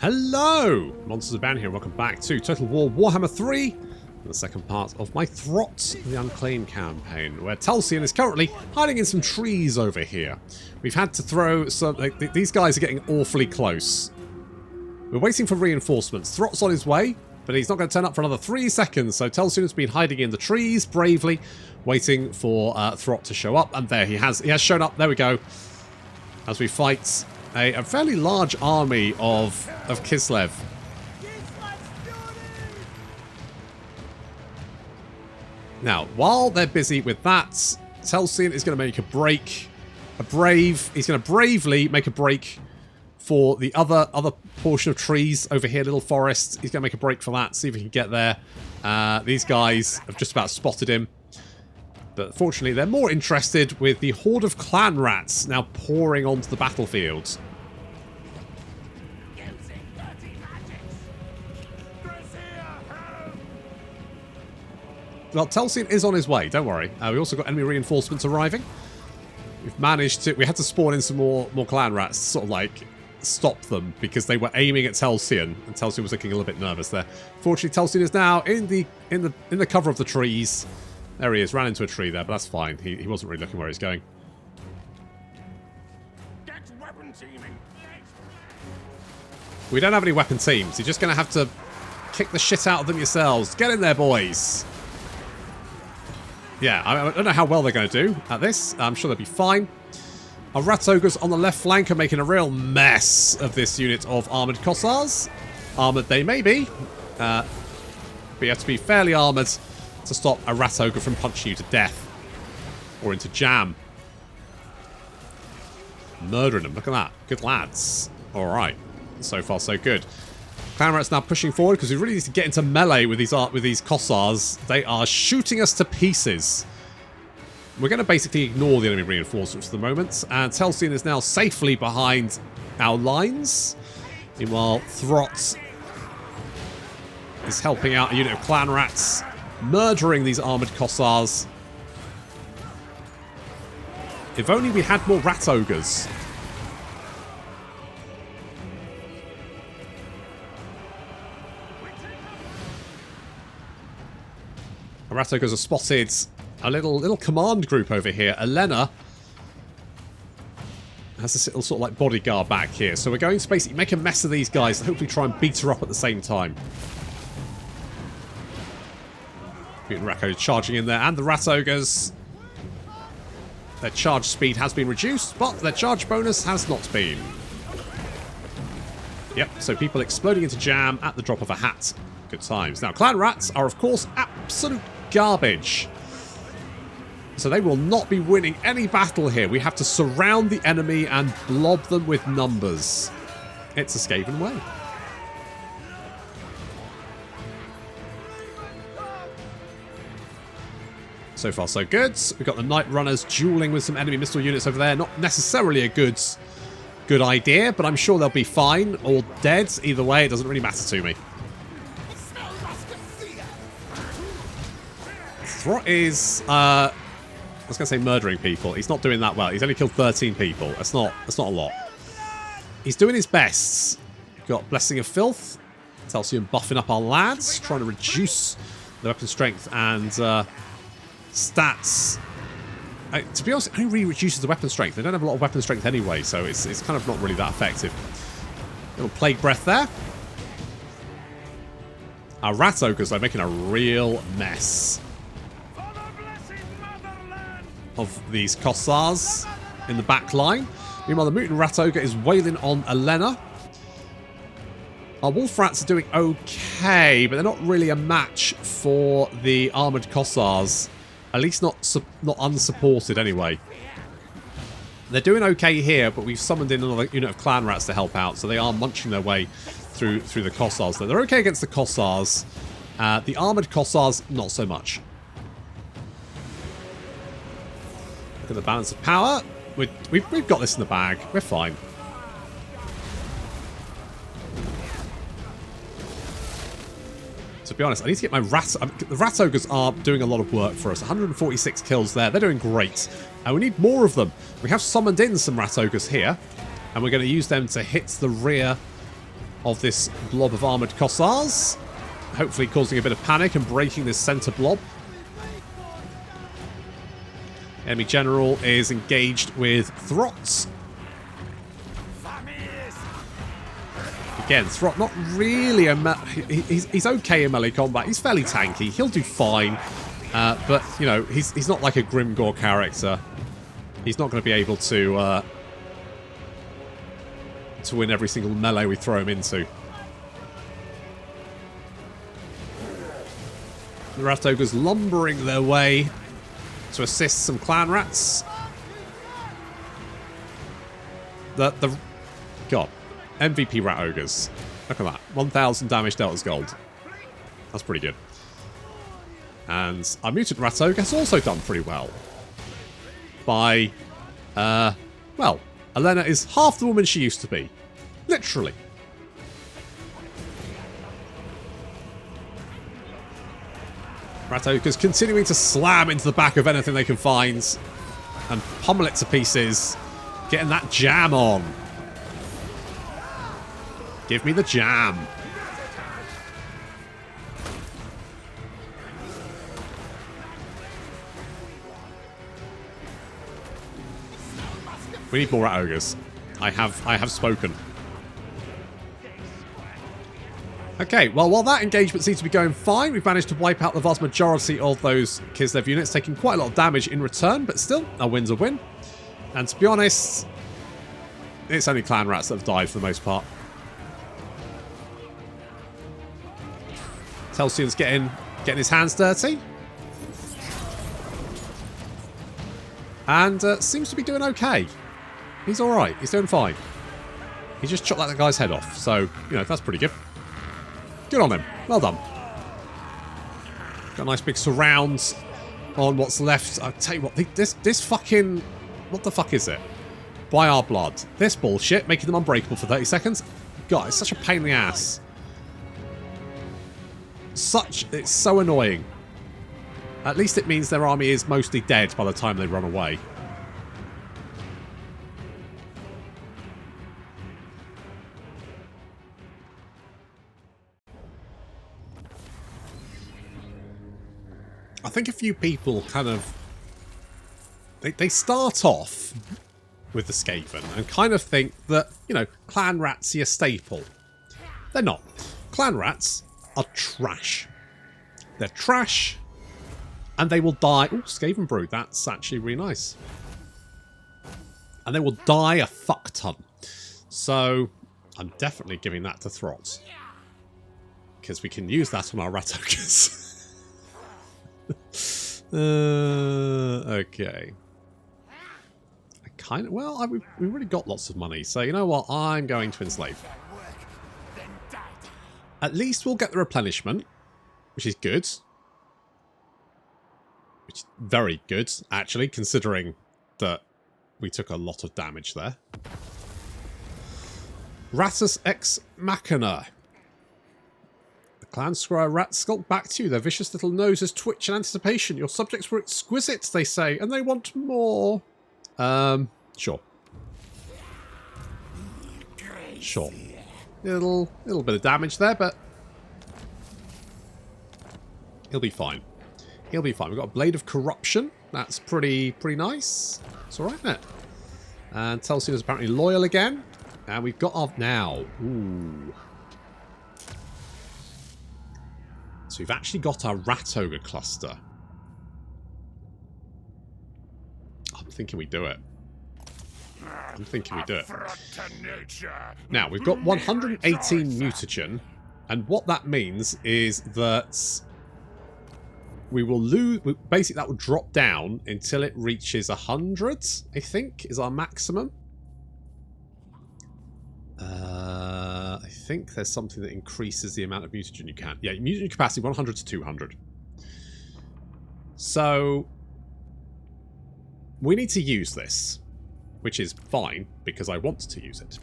Hello! Monsters Abound here, welcome back to Total War Warhammer 3, the second part of my Throt the Unclean campaign, where Telsion is currently hiding in some trees over here. We've had to throw some... these guys are getting awfully close. We're waiting for reinforcements. Throt's on his way, but he's not going to turn up for another 3 seconds, so Telsion has been hiding in the trees, bravely, waiting for Throt to show up, and there he has shown up, there we go, as we fight a fairly large army of Kislev. Now, while they're busy with that, Telsion is going to make he's going to bravely make a break for the other portion of trees over here, little forest. He's going to make a break for that, see if he can get there. These guys have just about spotted him. But fortunately, they're more interested with the horde of Clanrats now pouring onto the battlefield. Well, Telsion is on his way, don't worry. We also got enemy reinforcements arriving. We've managed to... We had to spawn in some more Clanrats to sort of like stop them because they were aiming at Telsion, and Telsion was looking a little bit nervous there. Fortunately, Telsion is now in the cover of the trees. There he is, ran into a tree there, but that's fine. He wasn't really looking where he's going. Get weapon teaming. We don't have any weapon teams. You're just going to have to kick the shit out of them yourselves. Get in there, boys. Yeah, I don't know how well they're going to do at this. I'm sure they'll be fine. Our Rat-Ogres on the left flank are making a real mess of this unit of armoured Kossars. Armoured they may be, but you have to be fairly armoured to stop a Rat-Ogre from punching you to death. Or into jam. Murdering them, look at that. Good lads. Alright, so far so good. Clanrats now pushing forward because we really need to get into melee with these Kossars. They are shooting us to pieces. We're going to basically ignore the enemy reinforcements for the moment, and Telsion is now safely behind our lines. Meanwhile, Throt is helping out a unit of Clanrats, murdering these armoured Kossars. If only we had more Rat-Ogres. Our Rat-Ogres are spotted a little command group over here. Elena has this little sort of like bodyguard back here. So we're going to basically make a mess of these guys and hopefully try and beat her up at the same time. Mutant Racco charging in there, and the Rat-Ogres. Their charge speed has been reduced, but their charge bonus has not been. Yep, so people exploding into jam at the drop of a hat. Good times. Now, Clanrats are, of course, absolute garbage. So they will not be winning any battle here. We have to surround the enemy and blob them with numbers. It's a Skaven way. So far, so good. We've got the Night Runners dueling with some enemy missile units over there. Not necessarily a good idea, but I'm sure they'll be fine or dead. Either way, it doesn't really matter to me. Throt is, I was going to say murdering people. He's not doing that well. He's only killed 13 people. That's not a lot. He's doing his best. We've got Blessing of Filth. Telsion buffing up our lads, trying to reduce the weapon strength and stats. To be honest, it only really reduces the weapon strength. They don't have a lot of weapon strength anyway, so it's kind of not really that effective. Little Plague Breath there. Our Rat-Ogres are making a real mess of these Kossars in the back line. Meanwhile, the Mutant Rat-Ogre is wailing on Elena. Our Wolf Rats are doing okay, but they're not really a match for the armoured Kossars. At least not unsupported anyway. They're doing okay here, but we've summoned in another unit of Clanrats to help out, so they are munching their way through the Kossars. They're okay against the Kossars. The armoured Kossars, not so much. Look at the balance of power. We've got this in the bag. We're fine. To be honest, I need to get my the Rat-Ogres are doing a lot of work for us. 146 kills there. They're doing great. And we need more of them. We have summoned in some Rat-Ogres here. And we're going to use them to hit the rear of this blob of armoured Kossars, hopefully causing a bit of panic and breaking this centre blob. Enemy general is engaged with Throt. Again, Throt not really a... He's okay in melee combat. He's fairly tanky. He'll do fine. But, you know, he's not like a Grimgore character. He's not going to be able to win every single melee we throw him into. The Rat Ogres lumbering their way to assist some Clanrats. God. MVP Rat Ogres. Look at that. 1,000 damage dealt as gold. That's pretty good. And our Mutant Rat Ogre has also done pretty well. By, well, Elena is half the woman she used to be. Literally. Rat Ogres continuing to slam into the back of anything they can find. And pummel it to pieces. Getting that jam on. Give me the jam. We need more Rat Ogres. I have spoken. Okay, well, while that engagement seems to be going fine, we've managed to wipe out the vast majority of those Kislev units, taking quite a lot of damage in return, but still, a win's a win. And to be honest, it's only Clanrats that have died for the most part. Telsion's getting his hands dirty. And seems to be doing okay. He's alright. He's doing fine. He just chopped that guy's head off. So, you know, that's pretty good. Good on him. Well done. Got a nice big surround on what's left. I'll tell you what, this fucking... What the fuck is it? By our blood. This bullshit, making them unbreakable for 30 seconds. God, it's such a pain in the ass. It's so annoying. At least it means their army is mostly dead by the time they run away. I think a few people kind of... They start off with the Skaven and kind of think that, you know, Clanrats are a staple. They're not. Clanrats are trash. They're trash, and they will die... Oh, Skaven Brood, that's actually really nice. And they will die a fuck ton. So, I'm definitely giving that to Throt. Because we can use that on our Rat Ogres. Okay. I kind of... Well, we've really got lots of money, so you know what? I'm going to enslave. At least we'll get the replenishment, which is good. Which is very good, actually, considering that we took a lot of damage there. Ratus Ex Machina. The clan squire rats skulk back to you. Their vicious little noses twitch in anticipation. Your subjects were exquisite, they say, and they want more. Sure. Sure. Little bit of damage there, but he'll be fine. He'll be fine. We've got a Blade of Corruption. That's pretty nice. It's alright, isn't it? And Telsion is apparently loyal again. And we've got our... Now. Ooh. So we've actually got our Rat Ogre cluster. I'm thinking we do it. I'm thinking we do it. Now, we've got 118 mutagen, and what that means is that we will lose... Basically, that will drop down until it reaches 100, I think, is our maximum. I think there's something that increases the amount of mutagen you can. Yeah, mutagen capacity 100 to 200. So, we need to use this. Which is fine, because I want to use it.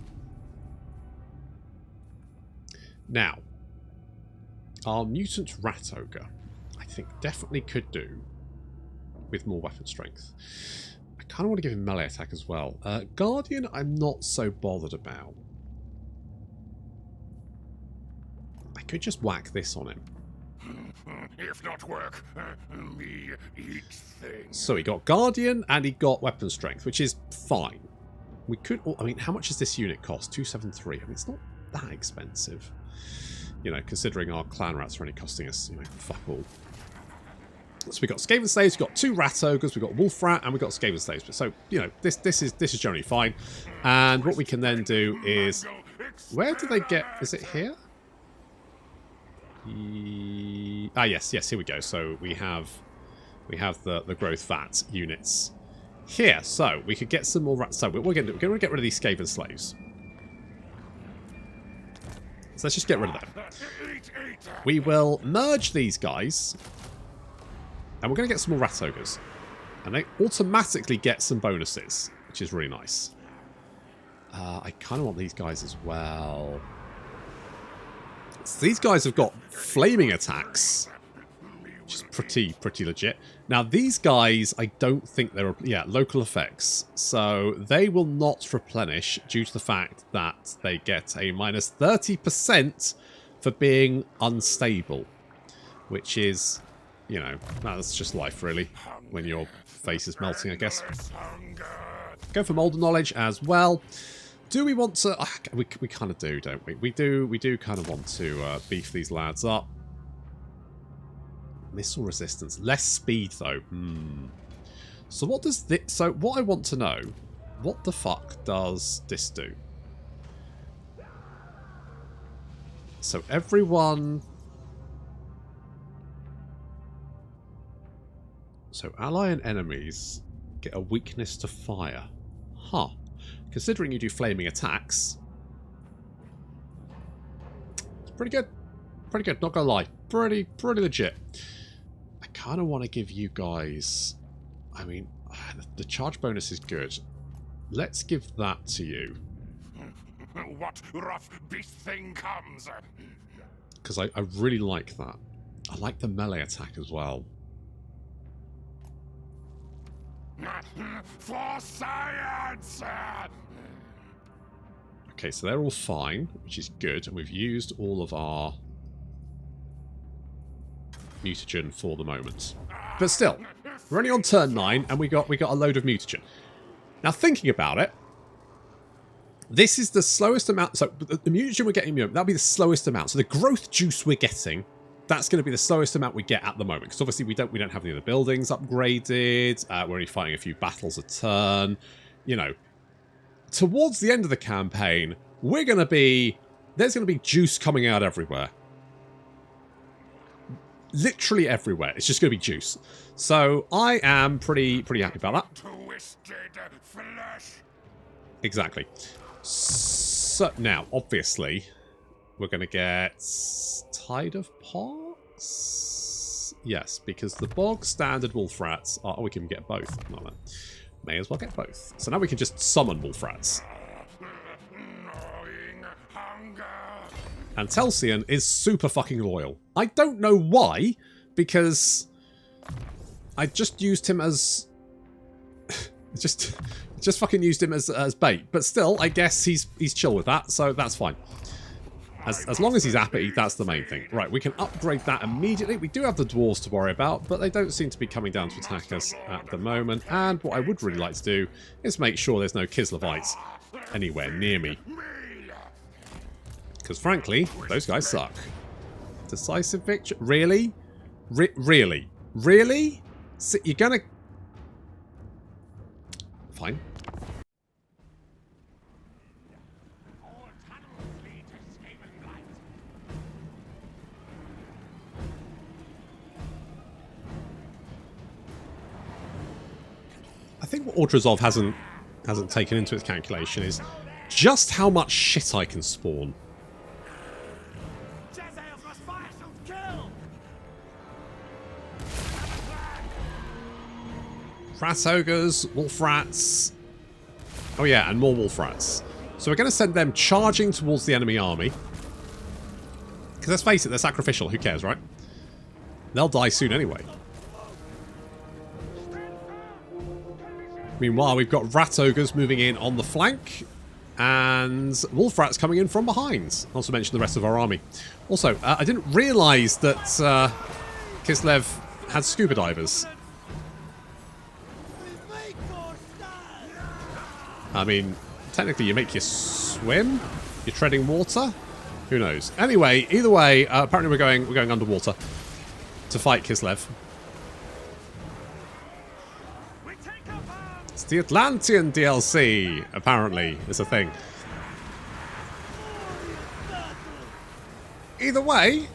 Now, our Mutant Rat Ogre, I think definitely could do with more weapon strength. I kind of want to give him melee attack as well. Guardian, I'm not so bothered about. could just whack this on him. If not work, me eat things. So he got Guardian and he got Weapon Strength, which is fine. We could... I mean, how much does this unit cost? 273. I mean, it's not that expensive. You know, considering our Clanrats are only costing us, you know, fuck all. So we got Skaven Slaves, we got 2 Rat Ogres, we got Wolf Rat, and we got Skaven Slaves. So, you know, this is generally fine. And what we can then do is... Where do they get... Is it here? Ah, yes, here we go. So we have the growth vat units here. So we could get some more rats. So we're going to get rid of these Skaven Slaves. So let's just get rid of them. We will merge these guys. And we're going to get some more Rat Ogres. And they automatically get some bonuses, which is really nice. I kind of want these guys as well. So these guys have got flaming attacks, which is pretty legit. Now these guys, I don't think they're... Yeah, local effects. So they will not replenish due to the fact that they get a minus 30% for being unstable. Which is, you know, that's just life really, when your face is melting, I guess. Go for Moulder Knowledge as well. Do we want to... we kind of do, don't we? We do kind of want to beef these lads up. Missile resistance. Less speed, though. So what does this... So what I want to know... What the fuck does this do? So everyone... So ally and enemies get a weakness to fire. Huh. Considering you do flaming attacks, it's pretty good. Pretty good, not gonna lie. Pretty legit. I kind of want to give you guys... I mean, the charge bonus is good. Let's give that to you. What rough beast thing comes? Because I really like that. I like the melee attack as well. For science! Okay, so they're all fine, which is good, and we've used all of our mutagen for the moment. But still, we're only on turn 9, and we got a load of mutagen. Now, thinking about it, this is the slowest amount. So the mutagen we're getting, that'll be the slowest amount. So the growth juice we're getting, that's going to be the slowest amount we get at the moment. Because obviously we don't have any of the buildings upgraded. We're only fighting a few battles a turn. You know, towards the end of the campaign, there's going to be juice coming out everywhere. Literally everywhere. It's just going to be juice. So I am pretty happy about that. Twisted flesh. Exactly. So now, obviously, we're going to get Tide of Pox? Yes, because the bog standard wolf rats are... Oh, we can get both. No. May as well get both. So now we can just summon wolf rats. And Telsion is super fucking loyal. I don't know why, because I just used him as... just fucking used him as bait. But still, I guess he's chill with that, so that's fine. As long as he's happy, that's the main thing. Right, we can upgrade that immediately. We do have the dwarves to worry about, but they don't seem to be coming down to attack us at the moment. And what I would really like to do is make sure there's no Kislevites anywhere near me. Because frankly, those guys suck. Decisive victory? Really? Really? Really? So you're gonna... Fine. I think what Ordrazov hasn't taken into its calculation is just how much shit I can spawn. Rat Ogres, Wolf Rats. Oh yeah, and more Wolf Rats. So we're going to send them charging towards the enemy army. Because let's face it, they're sacrificial. Who cares, right? They'll die soon anyway. Meanwhile, we've got Rat Ogres moving in on the flank. and wolf rats coming in from behind. Not to mention the rest of our army. Also, I didn't realise that Kislev had scuba divers. I mean, technically you make you swim? You're treading water? Who knows? Anyway, either way, apparently we're going underwater to fight Kislev. It's the Atlantean DLC, apparently, is a thing. Either way,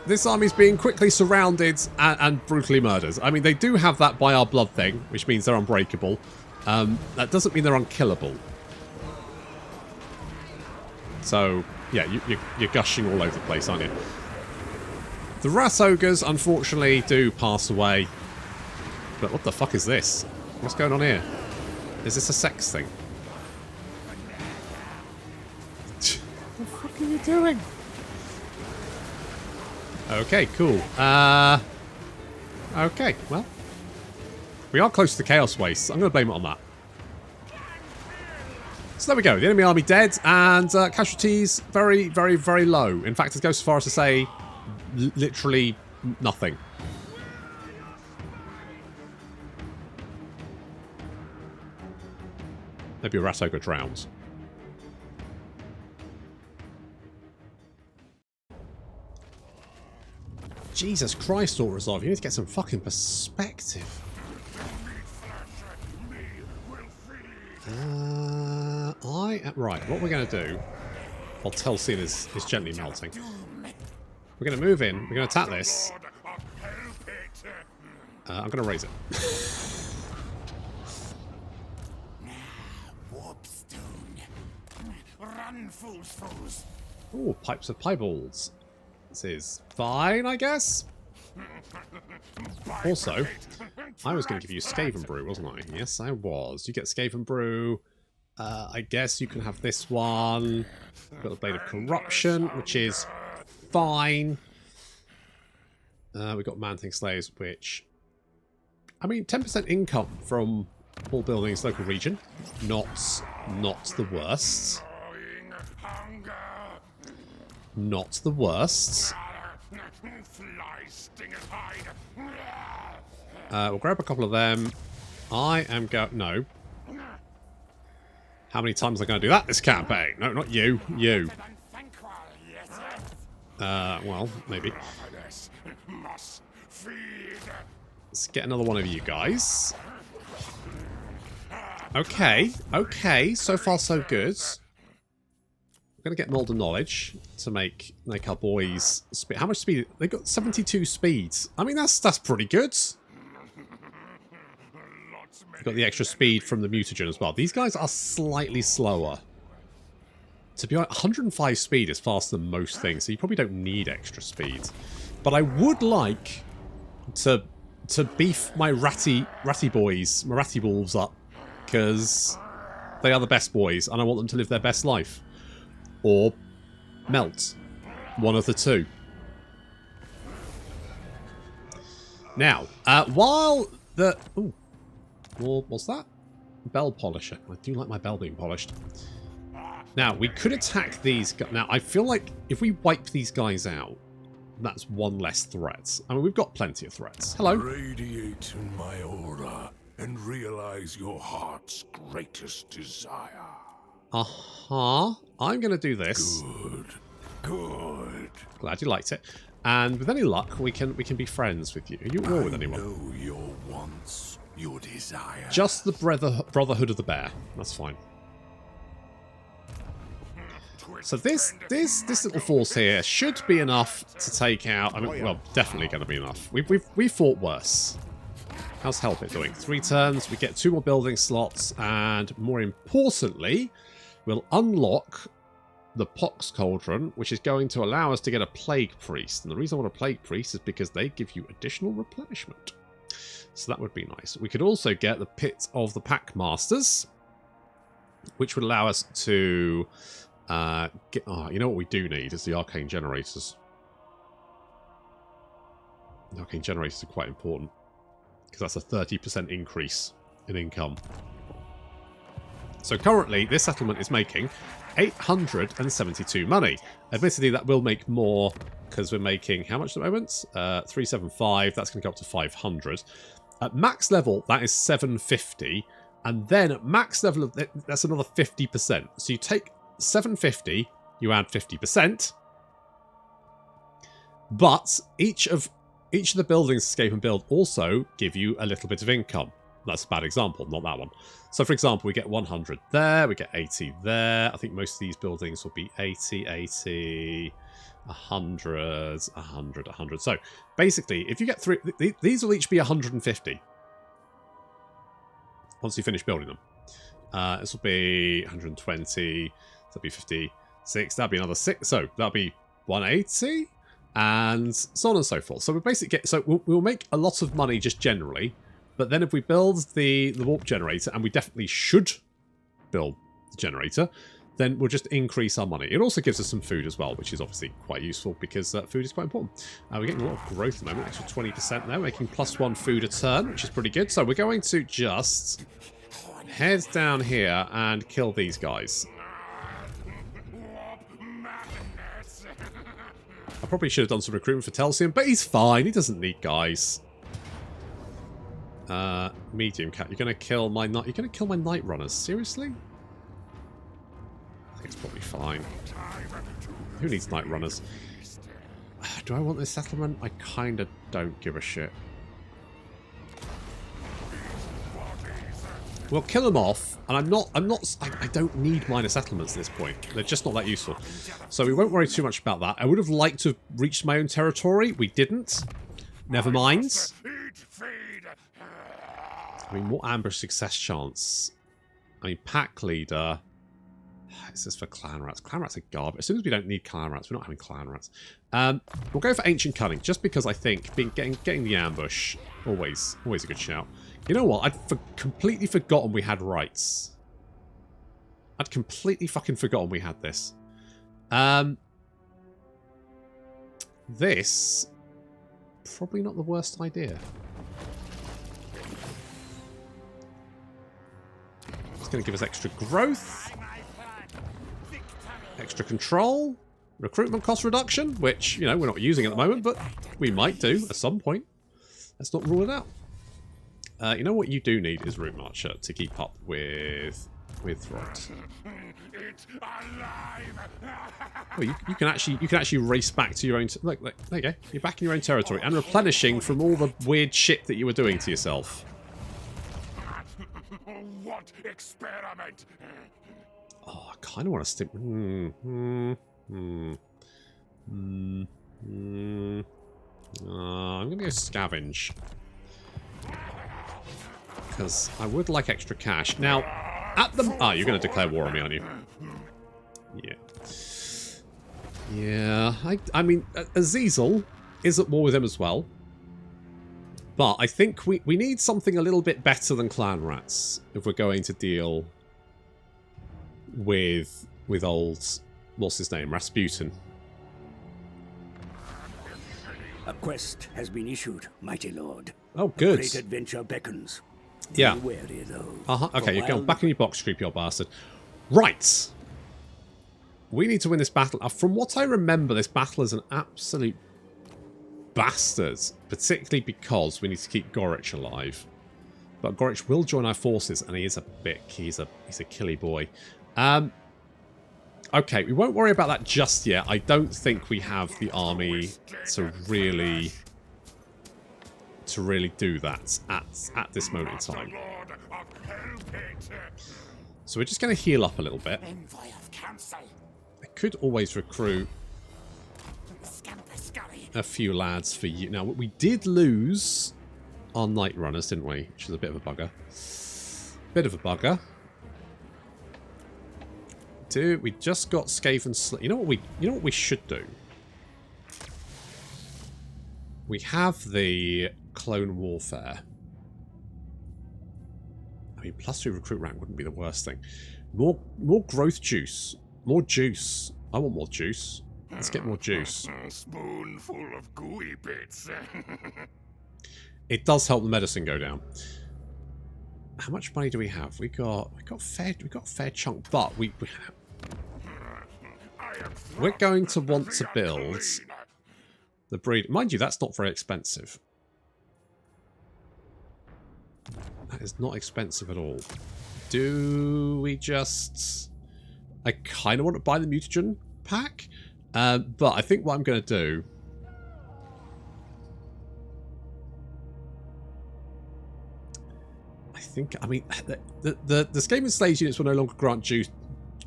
this army's being quickly surrounded and brutally murdered. I mean, they do have that by our blood thing, which means they're unbreakable. That doesn't mean they're unkillable. So, yeah, you're gushing all over the place, aren't you? The rat ogres, unfortunately, do pass away. But what the fuck is this? What's going on here? Is this a sex thing? What the fuck are you doing? Okay, cool. Okay, well. We are close to the Chaos Waste. I'm going to blame it on that. So there we go. The enemy army dead, and casualties very, very, very low. In fact, it goes so far as to say literally nothing. Maybe a rat ogre drowns. Jesus Christ, All Resolve. You need to get some fucking perspective. Right, what we're going to do, while Telsion is gently melting, we're going to move in, we're going to attack this. I'm going to raise it. Ooh, pipes of pieballs. This is fine, I guess. Also, I was going to give you Skaven Brew, wasn't I? Yes, I was. You get Skaven Brew. I guess you can have this one. Got the Blade of Corruption, which is fine. We've got Man-Thing Slaves, which... I mean, 10% income from all buildings, local region. Not the worst. Not the worst. We'll grab a couple of them. I am going... No. How many times am I going to do that this campaign? No, not you. You. Well, maybe. Let's get another one of you guys. Okay. Okay. So far, so good. We're going to get Moulder Knowledge to make our boys... How much speed? They've got 72 speeds. I mean, that's pretty good. We've got the extra speed from the mutagen as well. These guys are slightly slower. To be honest, 105 speed is faster than most things, so you probably don't need extra speed. But I would like to beef my ratty boys, my ratty wolves up, because they are the best boys, and I want them to live their best life. Or melt. One of the two. Now, while the... Ooh. Well, what's that? Bell polisher. I do like my bell being polished. Now, we could attack these guys. Now, I feel like if we wipe these guys out, that's one less threat. I mean, we've got plenty of threats. Hello. Radiate in my aura and realize your heart's greatest desire. Uh-huh. I'm going to do this. Good. Good. Glad you liked it. And with any luck, we can be friends with you. Are you at war with anyone? I know your wants, your desire. Just the Brotherhood of the Bear. That's fine. So this little force here should be enough to take out... I mean, well, definitely going to be enough. We fought worse. How's Help It doing? 3 turns, we get 2 more building slots, and more importantly, we'll unlock the Pox Cauldron, which is going to allow us to get a Plague Priest. And the reason I want a Plague Priest is because they give you additional replenishment. So that would be nice. We could also get the Pit of the Pack Masters, which would allow us to... you know what we do need is the Arcane Generators. The Arcane Generators are quite important, because that's a 30% increase in income. So currently, this settlement is making 872 money. Admittedly, that will make more because we're making how much at the moment? 375. That's going to go up to 500. At max level, that is 750. And then at max level, that's another 50%. So you take 750, you add 50%. But each of the buildings Escape and Build also give you a little bit of income. That's a bad example, not that one. So for example, we get 100 there, we get 80 there. I think most of these buildings will be 80, 80, 100, 100, 100. So basically, if you get three, these will each be 150 once you finish building them. This will be 120, that'll be 56, that'll be another 6, so that'll be 180, and so on and so forth. So we basically get, so we'll make a lot of money just generally. But then if we build the warp generator, and we definitely should build the generator, then we'll just increase our money. It also gives us some food as well, which is obviously quite useful because food is quite important. We're getting a lot of growth at the moment, extra 20% there, making +1 food a turn, which is pretty good. So we're going to just head down here and kill these guys. I probably should have done some recruitment for Telsion, but he's fine. He doesn't need guys. Medium cat, you're gonna kill my night runners. Seriously? I think it's probably fine. Who needs night runners? Do I want this settlement? I kinda don't give a shit. We'll kill them off, and I don't need minor settlements at this point. They're just not that useful. So we won't worry too much about that. I would have liked to have reached my own territory. We didn't. Never mind. I mean, what ambush success chance? I mean, pack leader. This is for Clanrats. Clanrats are garbage. As soon as we don't need Clanrats, we're not having Clanrats. We'll go for Ancient Cunning, just because I think getting the ambush, always a good shout. You know what? I'd completely forgotten we had rights. I'd completely fucking forgotten we had this. This, probably not the worst idea. It's going to give us extra growth, extra control, recruitment cost reduction, which, you know, we're not using at the moment, but we might do at some point. Let's not rule it out. You know what you do need is Root Marcher to keep up with Throt. Well, you can actually race back to your own. Look, there you go. You're back in your own territory and replenishing from all the weird shit that you were doing to yourself. What experiment? Oh, I kind of want to stick. I'm going to go scavenge because I would like extra cash. Now, at the you're going to declare war on me, aren't you? Yeah. Yeah. I mean, Azazel is at war with him as well. But I think we need something a little bit better than Clanrats if we're going to deal with old, what's his name, Rasputin. A quest has been issued, mighty lord. Oh, good. Great adventure beckons. Yeah. Be wary, though. Okay, you're going back in your box, creepy old bastard. Right. We need to win this battle. From what I remember, this battle is an absolute bastard, particularly because we need to keep Gorich alive. But Gorich will join our forces, and he is a bit. He's a killy boy. Okay, we won't worry about that just yet. I don't think we have the army to really do that at this moment in time. So we're just going to heal up a little bit. I could always recruit a few lads for you. Now, we did lose our night runners, didn't we? Which is a bit of a bugger. Dude, we just got Skaven. You know what we should do? We have the clone warfare. I mean, +2 recruit rank wouldn't be the worst thing. More growth juice. More juice. I want more juice. Let's get more juice. Spoonful of gooey bits. It does help the medicine go down. how much money do we have? We got a fair chunk, but we're going to want to build the breed. Mind you, that's not very expensive. That is not expensive at all. Do we just... I kind of want to buy the mutagen pack, but I think what I'm going to do... I mean, the Skaven Slaves units will no longer grant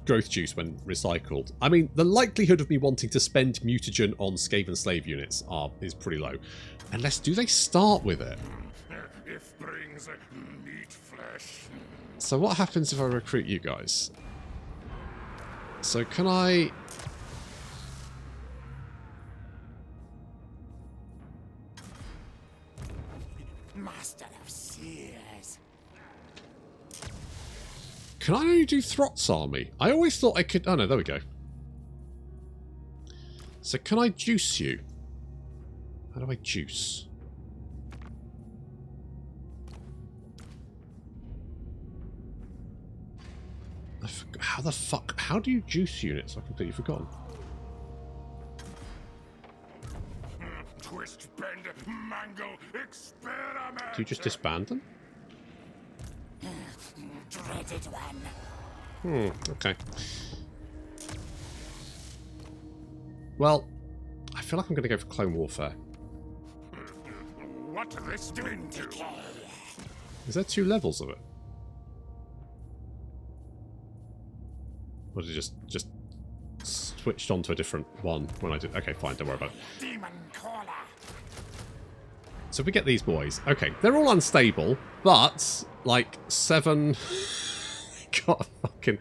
growth juice when recycled. I mean, the likelihood of me wanting to spend mutagen on Skaven Slave units is pretty low. Unless, do they start with it? If brings meat flesh. So what happens if I recruit you guys? So can I... Master of Seers. Can I only do Throt's army? I always thought I could... Oh no, there we go. So can I juice you? How do I juice? How the fuck... How do you juice units? I've completely forgotten. Twist, bend, mangle, experiment. Do you just disband them? Dreaded one. Okay. Well, I feel like I'm going to go for clone warfare. What this doing to? Is there 2 levels of it? Or did it just switched on to a different one when I did? Okay, fine, don't worry about it. Demon caller. So we get these boys. Okay, they're all unstable, but like 7... God, fucking...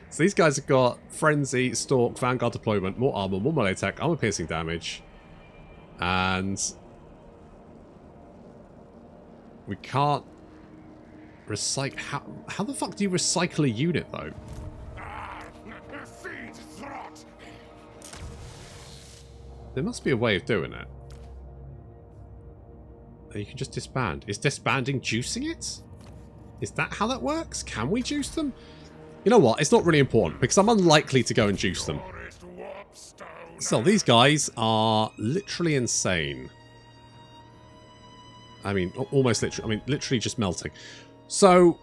So these guys have got Frenzy, Stalk, Vanguard Deployment, more armor, more melee attack, armor piercing damage. And... we can't... recycle... How the fuck do you recycle a unit, though? Feed Throt. There must be a way of doing it. And you can just disband. Is disbanding juicing it? Is that how that works? Can we juice them? You know what? It's not really important because I'm unlikely to go and juice them. So these guys are literally insane. I mean, almost literally. I mean, literally just melting. So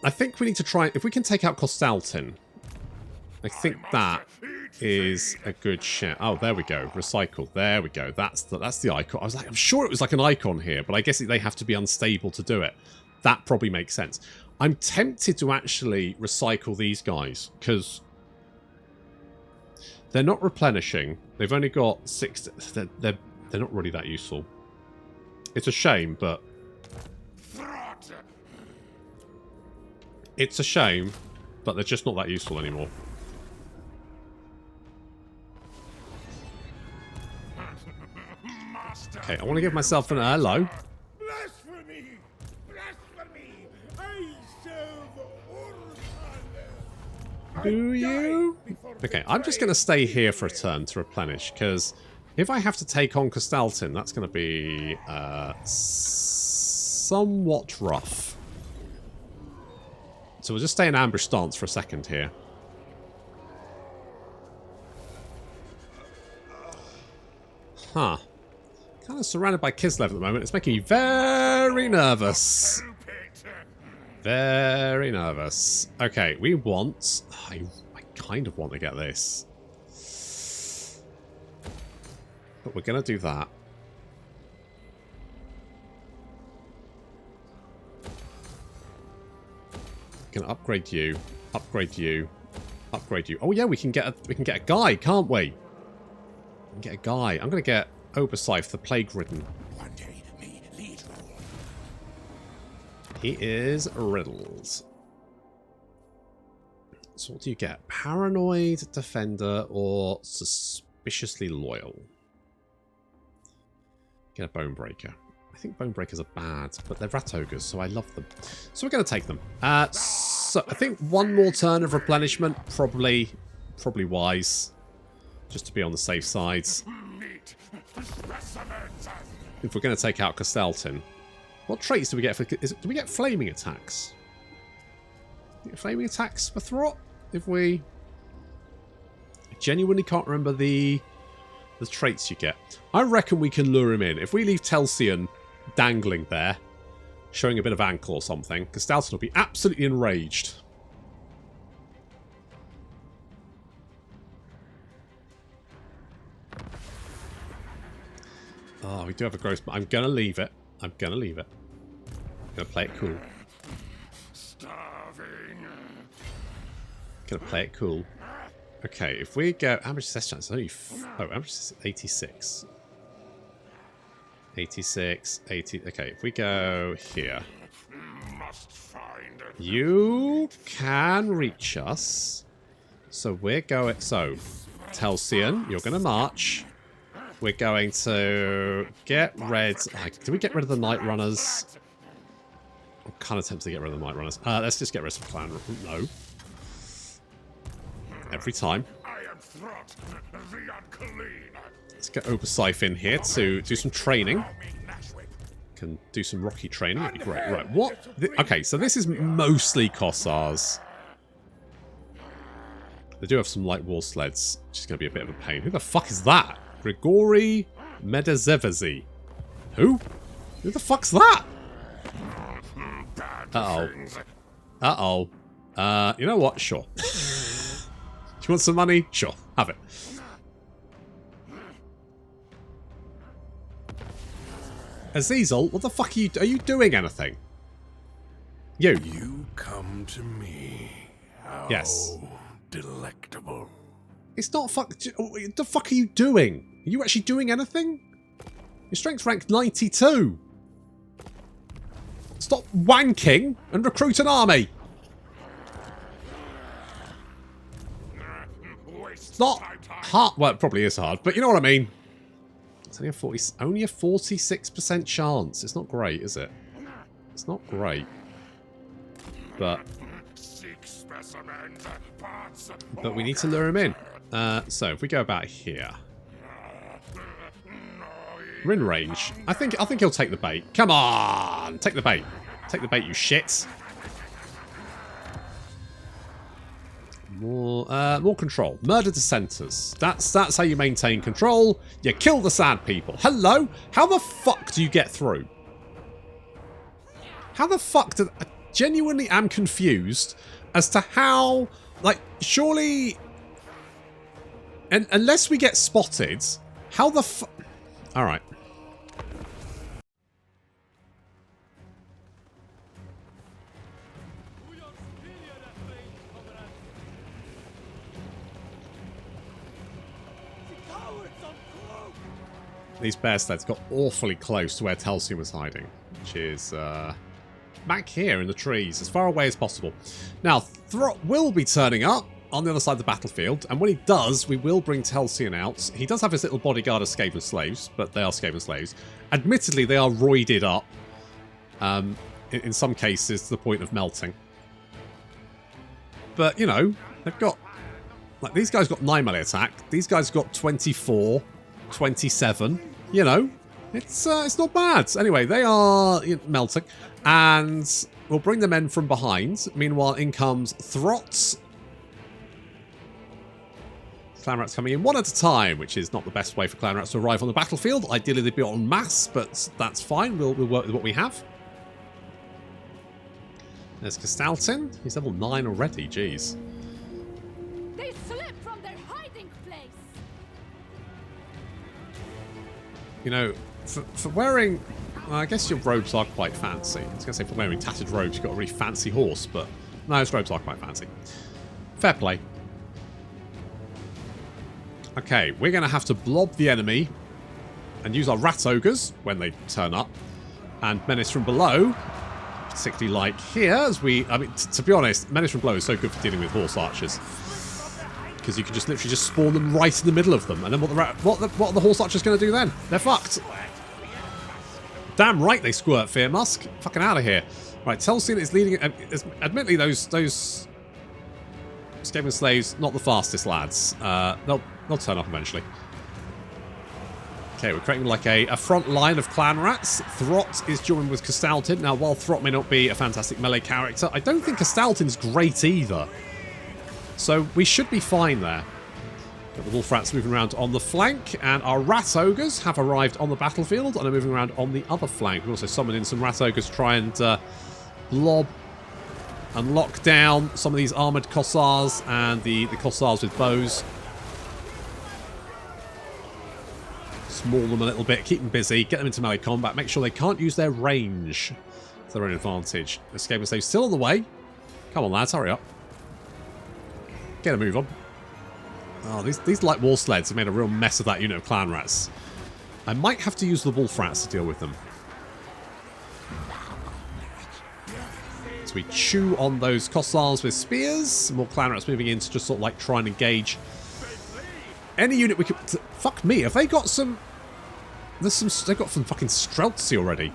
I think we need to try... If we can take out Castalton, I think that is a good shit. Oh, there we go. Recycle. There we go. That's the icon. I was like, I'm sure it was like an icon here, but I guess they have to be unstable to do it. That probably makes sense. I'm tempted to actually recycle these guys because they're not replenishing. They've only got 6. They're not really that useful. It's a shame, but it's a shame, but they're just not that useful anymore. Okay, I want to give myself an hello. Blasphemy! Blasphemy! I serve Urhan. Do you? Okay, I'm just going to stay here for a turn to replenish, because if I have to take on Castalton, that's going to be somewhat rough. So we'll just stay in ambush stance for a second here. Huh. Kind of surrounded by Kislev at the moment. It's making me very nervous. Very nervous. Okay, we want... I kind of want to get this. But we're going to do that. Going to upgrade you. Upgrade you. Upgrade you. Oh yeah, we can get a guy, can't we? We can get a guy. I'm going to get Oberscythe, the Plague-Ridden. One day, me lead rule. He is riddles. So what do you get? Paranoid, Defender, or Suspiciously Loyal? Get a Bonebreaker. I think Bonebreakers are bad, but they're Rat Ogres, so I love them. So we're going to take them. So I think one more turn of replenishment, probably wise. Just to be on the safe sides. If we're going to take out Castalton. What traits do we get for... do we get flaming attacks? flaming attacks for Throt? If we... I genuinely can't remember the traits you get. I reckon we can lure him in. If we leave Telsion dangling there, showing a bit of ankle or something, Castalton will be absolutely enraged. Oh, we do have a gross... I'm going to leave it. I'm going to leave it. I'm going to play it cool. Going to play it cool. Okay, if we go... How much is this chance? Only... Oh, how much is it? 86. 86, 80... Okay, if we go here... You can reach us. So we're going... So, Telsion, you're going to march. We're going to get rid... do we get rid of the Night Runners? I'm kind of tempted to get rid of the Night Runners. Let's just get rid of some Clan... No. Every time. I am Throt the Unclean. Let's get Obersife in here to do some training. Can do some rocky training. That'd be great. Right, what? Okay, so this is mostly Kossars. They do have some light war sleds, which is going to be a bit of a pain. Who the fuck is that? Grigori Medezevezi. Who? Who the fuck's that? Uh-oh. Uh-oh. You know what? Sure. You want some money? Sure. Have it. Azazel, what the fuck are you doing anything? You come to me. How Yes. delectable. It's not fuck... What the fuck are you doing? Are you actually doing anything? Your strength rank 92. Stop wanking and recruit an army. It's not hard. Well, it probably is hard, but you know what I mean. It's only a 46% chance. It's not great, is it? It's not great. But we need to lure him in. So if we go about here, we're in range. I think he'll take the bait. Come on, take the bait. Take the bait, you shits. More control. Murder dissenters. That's how you maintain control. You kill the sand people. Hello? How the fuck do you get through? How the fuck do... I genuinely am confused as to how... Like, surely... And unless we get spotted, how the fuck... Alright. These bear sleds got awfully close to where Telsion was hiding, which is back here in the trees, as far away as possible. Now, Throt will be turning up on the other side of the battlefield, and when he does, we will bring Telsion out. He does have his little bodyguard of Skaven slaves, but they are Skaven slaves. Admittedly, they are roided up, in some cases to the point of melting. But, you know, they've got... Like, these guys got 9 melee attack, these guys got 24... 27, you know, it's not bad. Anyway, they are melting, and we'll bring the men from behind. Meanwhile, in comes Throt. Clanrats coming in one at a time, which is not the best way for Clanrats to arrive on the battlefield. Ideally, they'd be en masse, but that's fine. We'll work with what we have. There's Castalton. He's level 9 already. Jeez. They slipped from their hiding place. You know, for wearing... Well, I guess your robes are quite fancy. I was going to say for wearing tattered robes, you've got a really fancy horse, but no, his robes are quite fancy. Fair play. Okay, we're going to have to blob the enemy and use our rat ogres when they turn up and menace from below, particularly like here, as we... I mean, to be honest, menace from below is so good for dealing with horse archers. Because you can just literally just spawn them right in the middle of them, and then what are the horse archers going to do then? They're fucked. Damn right they squirt Fear Musk. Fucking out of here. Right, Telsion is leading... Admittedly, those Skaven slaves, not the fastest lads. They'll turn up eventually. Okay, we're creating like a front line of Clanrats. Throt is joined with Castalton. Now, while Throt may not be a fantastic melee character, I don't think Castalton's great either. So we should be fine there. Got the Wolf Rats moving around on the flank, and our Rat Ogres have arrived on the battlefield and are moving around on the other flank. We've also summoned in some Rat Ogres to try and lob and lock down some of these armoured Kossars and the Kossars with bows. Maul them a little bit, keep them busy, get them into melee combat, make sure they can't use their range to their own advantage. Escape and save still on the way. Come on, lads, hurry up. Get a move on. Oh, these light war sleds have made a real mess of that unit of Clanrats. I might have to use the Wolf Rats to deal with them. So we chew on those Kossars with spears. More Clanrats moving in to just sort of like try and engage any unit we could... Fuck me, have they got some... They've got some fucking Streltsy already.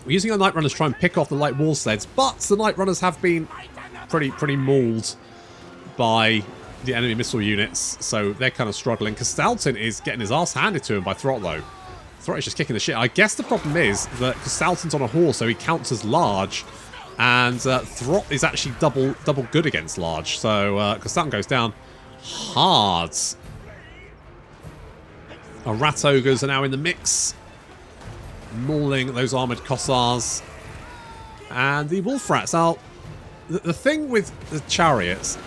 We're using our Night Runners to try and pick off the light wall sleds, but the Night Runners have been pretty mauled by the enemy missile units, so they're kind of struggling. Castalton is getting his ass handed to him by Throt, though. Throt is just kicking the shit. I guess the problem is that Castalton's on a horse, so he counts as large, and Throt is actually double good against large, so Castalton goes down hard. Our Rat Ogres are now in the mix, mauling those armoured Kossars. And the Wolf Rats are... The thing with the chariots...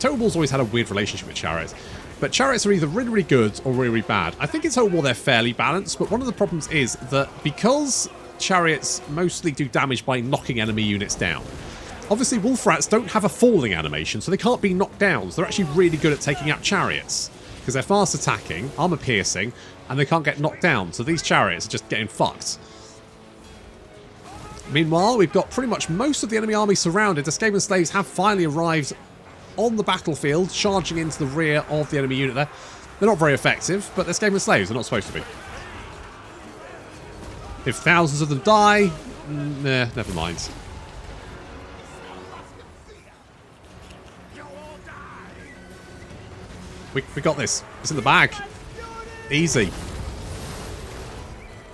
Total War's always had a weird relationship with chariots. But chariots are either really, really good or really, really bad. I think in Total War they're fairly balanced, but one of the problems is that because chariots mostly do damage by knocking enemy units down, obviously Wolf Rats don't have a falling animation, so they can't be knocked down. So they're actually really good at taking out chariots, because they're fast attacking, armor piercing, and they can't get knocked down. So these chariots are just getting fucked. Meanwhile, we've got pretty much most of the enemy army surrounded. The Skaven Slaves have finally arrived on the battlefield, charging into the rear of the enemy unit there. They're not very effective, but they're Skaven Slaves. They're not supposed to be. If thousands of them die, nah, never mind. We got this. It's in the bag. Easy.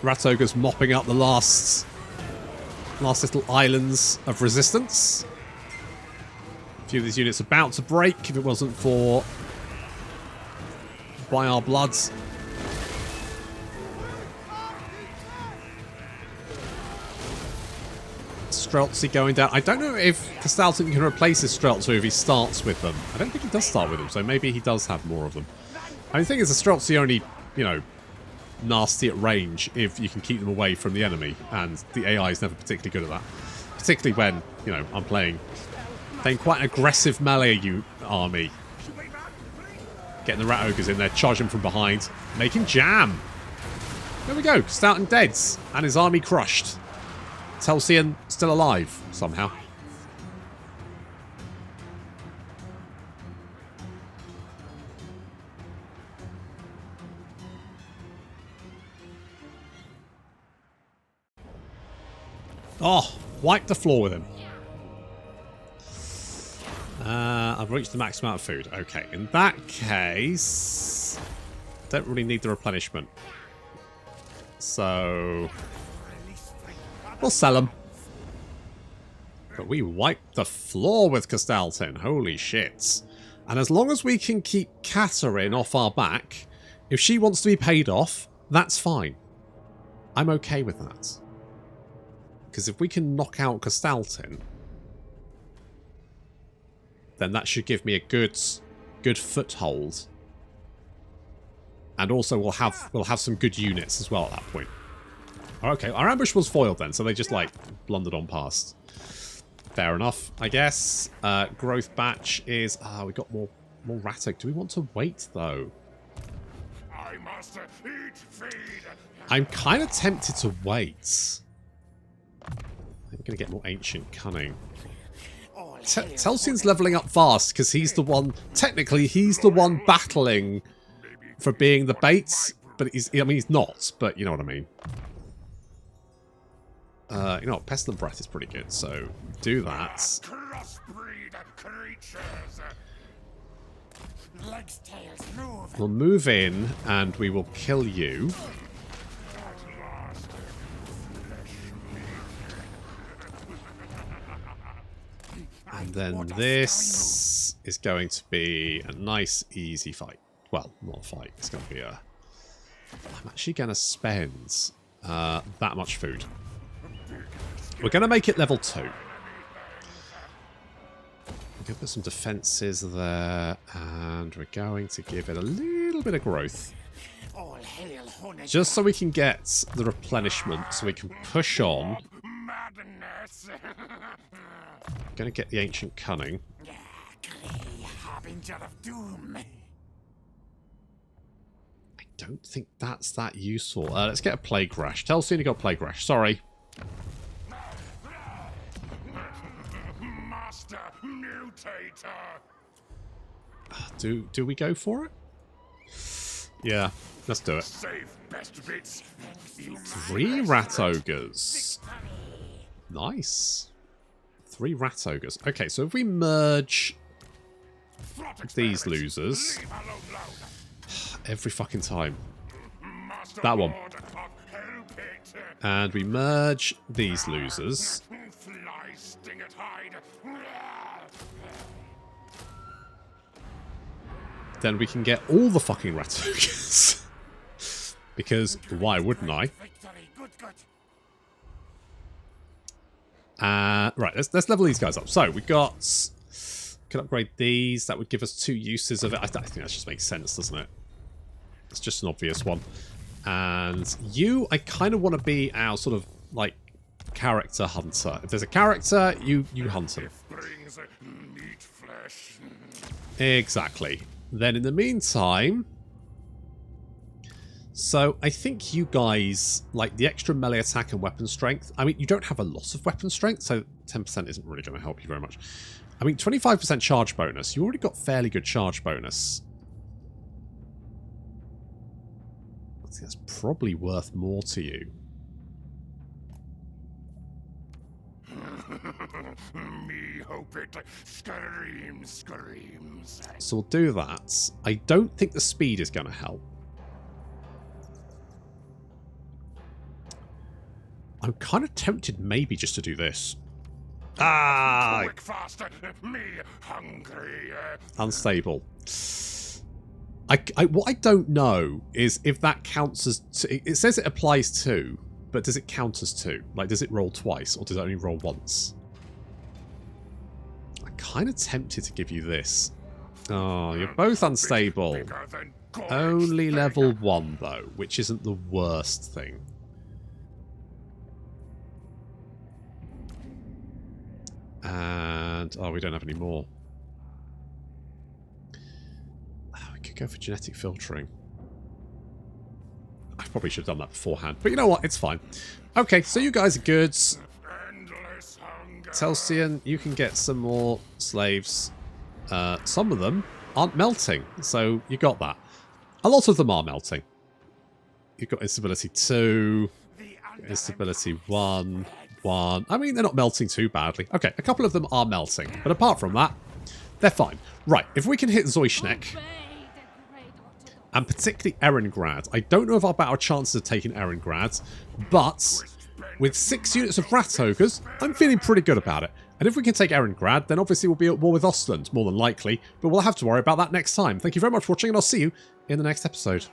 Rat Ogres mopping up the last little islands of resistance. A few of these units about to break if it wasn't for by our bloods. Streltsy going down. I don't know if Castalton can replace his Streltsy if he starts with them. I don't think he does start with them, so maybe he does have more of them. I mean, the thing is, the Streltsy only, you know, nasty at range if you can keep them away from the enemy, and the AI is never particularly good at that. Particularly when, you know, I'm playing quite an aggressive melee army. Getting the Rat Ogres in there, charging from behind, making jam. There we go, Castalton deads, and his army crushed. Telsion still alive, somehow. Oh, wipe the floor with him. I've reached the max amount of food. Okay, in that case... Don't really need the replenishment. So... We'll sell them. But we wiped the floor with Castalton. Holy shit. And as long as we can keep Katarine off our back, if she wants to be paid off, that's fine. I'm okay with that. Because if we can knock out Castalton, then that should give me a good foothold. And also we'll have some good units as well at that point. Okay, our ambush was foiled then, so they just, like, blundered on past. Fair enough, I guess. Growth batch is... we got more Ratic. Do we want to wait, though? I must eat, feed. I'm kind of tempted to wait. I'm going to get more Ancient Cunning. Telsion's leveling up fast, because he's the one... Technically, he's the one battling for being the bait. But he's not, but you know what I mean. You know what, Pestilent Breath is pretty good, so do that. Crossbreed creatures. Dog's tails move. We'll move in and we will kill you. And then this is going to be a nice, easy fight. Well, not a fight. It's going to be a... I'm actually going to spend that much food. We're going to make it level 2. We're going to put some defences there. And we're going to give it a little bit of growth. All hail Honor. Just so we can get the replenishment, so we can push on. Madness. Going to get the Ancient Cunning. Grey harbinger of doom. I don't think that's that useful. Let's get a Plague Rash. Telsion, you got Plague Rash. Sorry. Master Mutator. Do we go for it? Yeah, let's do it. Save best bits. 3 Rat Ogres. Nice. 3 Rat Ogres. Okay, so if we merge these losers every fucking time. That one. And we merge these losers. Then we can get all the fucking Rat Ogres. Because why wouldn't I? Right, let's level these guys up. So we got... Can upgrade these. That would give us 2 uses of it. I think that just makes sense, doesn't it? It's just an obvious one. And you, I kind of want to be our sort of, like, character hunter. If there's a character, you hunt him. Exactly. Then in the meantime... So, I think you guys, like, the extra melee attack and weapon strength... I mean, you don't have a lot of weapon strength, so 10% isn't really going to help you very much. I mean, 25% charge bonus. You already got fairly good charge bonus. I think that's probably worth more to you. Me hope it screams. So we'll do that. I don't think the speed is going to help. I'm kind of tempted maybe just to do this. Ah! Quick, faster, me hungry. Unstable. What I don't know is if that counts as... It says it applies to, but does it count as 2? Like, does it roll twice, or does it only roll once? I'm kind of tempted to give you this. Oh, you're both unstable. Only level 1, though, which isn't the worst thing. And... Oh, we don't have any more. Oh, we could go for genetic filtering. I probably should have done that beforehand. But you know what? It's fine. Okay, so you guys are good. Telsion, you can get some more slaves. Some of them aren't melting, so you got that. A lot of them are melting. You've got instability 2, instability 1. I mean, they're not melting too badly. Okay, a couple of them are melting, but apart from that, they're fine. Right, if we can hit Zoyschnek, and particularly Erengrad, I don't know if our better chances of taking Erengrad, but with 6 units of Rat Ogres, I'm feeling pretty good about it. And if we can take Erengrad, then obviously we'll be at war with Ostland, more than likely, but we'll have to worry about that next time. Thank you very much for watching, and I'll see you in the next episode.